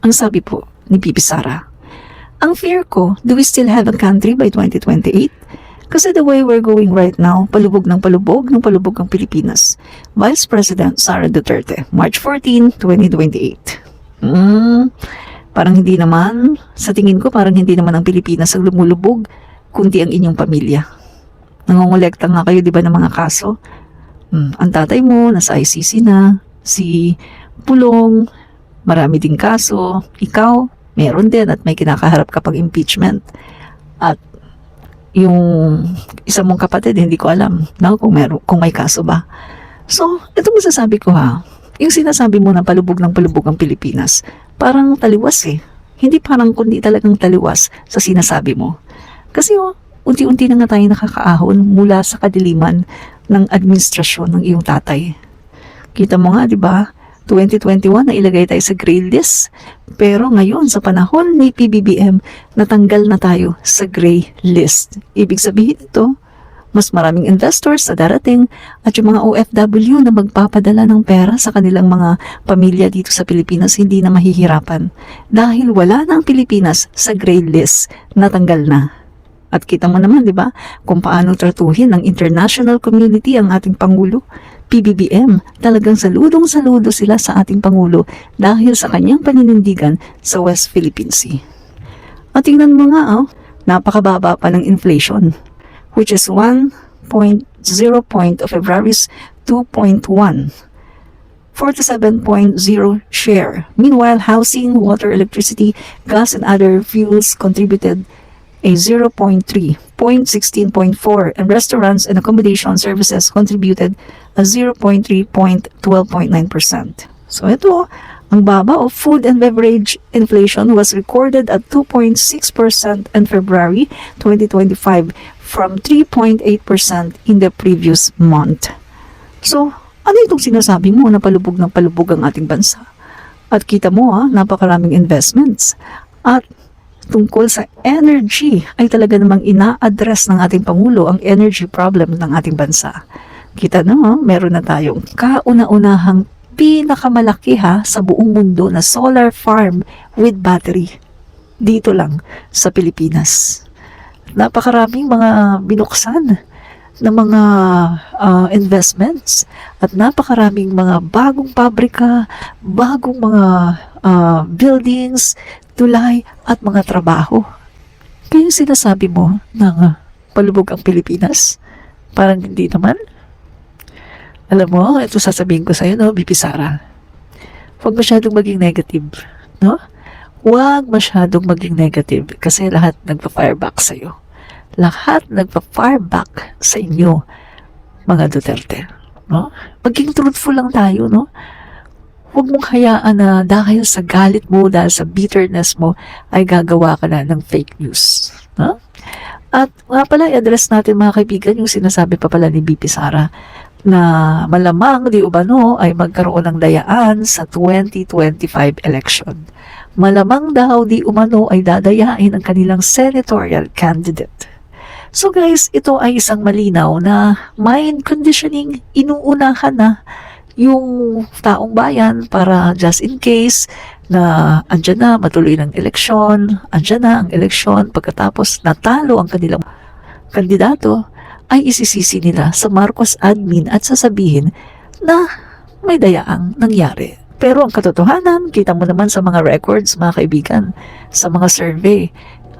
Ang sabi po ni Bibi Sara, ang fear ko, do we still have a country by 2028? Kasi the way we're going right now, palubog ng palubog ang Pilipinas. Vice President Sara Duterte, March 14, 2028. Parang hindi naman, sa tingin ko parang hindi naman ang Pilipinas ang lumulubog, kundi ang inyong pamilya. Nangongolekta nga kayo, di ba, ng mga kaso? Ang tatay mo, nasa ICC na, si Pulong, marami ding kaso, ikaw, meron din at may kinakaharap kapag impeachment. At yung isa mong kapatid, hindi ko alam kung may kaso ba. So, ito masasabi ko yung sinasabi mo na palubog ng palubog ang Pilipinas, parang taliwas eh. Hindi parang kundi talagang taliwas sa sinasabi mo. Kasi unti-unti na nga tayo nakakaahon mula sa kadiliman ng administrasyon ng iyong tatay. Kita mo nga, di ba? 2021 na ilagay tayo sa gray list. Pero ngayon, sa panahon ni PBBM, natanggal na tayo sa gray list. Ibig sabihin ito, mas maraming investors sa darating at yung mga OFW na magpapadala ng pera sa kanilang mga pamilya dito sa Pilipinas hindi na mahihirapan. Dahil wala na ang Pilipinas sa gray list, natanggal na. At kita mo naman, di ba, kung paano tratuhin ng international community ang ating Pangulo. PBBM, talagang saludong-saludo sila sa ating Pangulo dahil sa kanyang paninindigan sa West Philippine Sea. At tingnan mo nga, napakababa pa ng inflation, which is 1.0 point of February's 2.1. 47.0 share. Meanwhile, housing, water, electricity, gas, and other fuels contributed a 0.3, 0.16.4, and restaurants and accommodation services contributed a 0.3, 12.9%. So ito, ang baba of food and beverage inflation was recorded at 2.6% in February 2025 from 3.8% in the previous month. So, ano itong sinasabi mo na palubog ng palubog ang ating bansa? At kita mo napakaraming investments. At tungkol sa energy ay talaga namang ina-address ng ating Pangulo ang energy problem ng ating bansa. Kita na meron na tayong kauna-unahang pinakamalaki sa buong mundo na solar farm with battery. Dito lang sa Pilipinas. Napakaraming mga binuksan na mga investments at napakaraming mga bagong pabrika, bagong mga buildings, tulay at mga trabaho. Kaya sinasabi mo na palubog ang Pilipinas, parang hindi naman. Alam mo, ito sasabihin ko sa'yo, Bibi Sara. Huwag masyadong maging negative, Huwag masyadong maging negative kasi lahat nagpa-fireback sa'yo. Lahat nagpa-fireback sa inyo, mga Duterte, Maging truthful lang tayo, Huwag mong hayaan na dahil sa galit mo, dahil sa bitterness mo, ay gagawa ka na ng fake news. At nga pala, i-address natin mga kaibigan yung sinasabi pa pala ni Bibi Sara na malamang di umano ay magkaroon ng dayaan sa 2025 election. Malamang daw di umano ay dadayain ang kanilang senatorial candidate. So guys, ito ay isang malinaw na mind conditioning, inuunahan na yung taong bayan para just in case na andyan na matuloy ng eleksyon, andyan na ang eleksyon pagkatapos natalo ang kanilang kandidato, ay isisisi nila sa Marcos admin at sasabihin na may dayaang nangyari. Pero ang katotohanan, kita mo naman sa mga records, mga kaibigan, sa mga survey,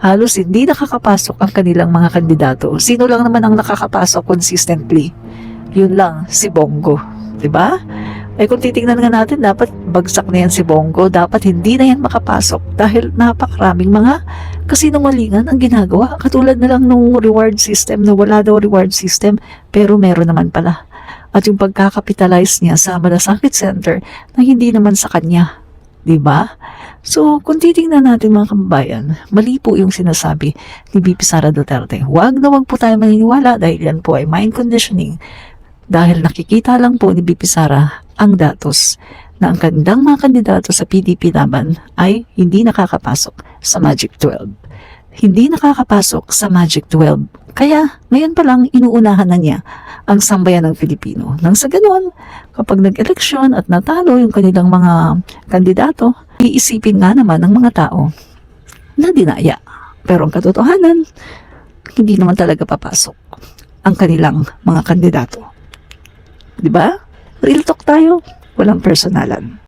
halos hindi nakakapasok ang kanilang mga kandidato. Sino lang naman ang nakakapasok consistently? Yun lang, si Bongo. Diba? Ay kung titingnan nga natin, dapat bagsak na yan si Bongo. Dapat hindi na yan makapasok dahil napakaraming mga kasinungalingan ang ginagawa. Katulad na lang nung reward system na wala daw reward system pero meron naman pala. At yung pagkakapitalize niya sa Malasakit Center na hindi naman sa kanya. Diba? So, kung titingnan natin mga kababayan, mali po yung sinasabi ni Bibi Sara Duterte. Huwag na huwag po tayo maniniwala dahil yan po ay mind conditioning. Dahil nakikita lang po ni Bibi Sara ang datos na ang kanilang mga kandidato sa PDP laban ay hindi nakakapasok sa Magic 12. Hindi nakakapasok sa Magic 12. Kaya ngayon pa lang inuunahan na niya ang sambayan ng Pilipino. Nang sa ganoon, kapag nag-eleksyon at natalo yung kanilang mga kandidato, Iisipin nga naman ng mga tao na dinaya. Pero ang katotohanan, hindi naman talaga papasok ang kanilang mga kandidato. Di ba? Real talk tayo, walang personalan.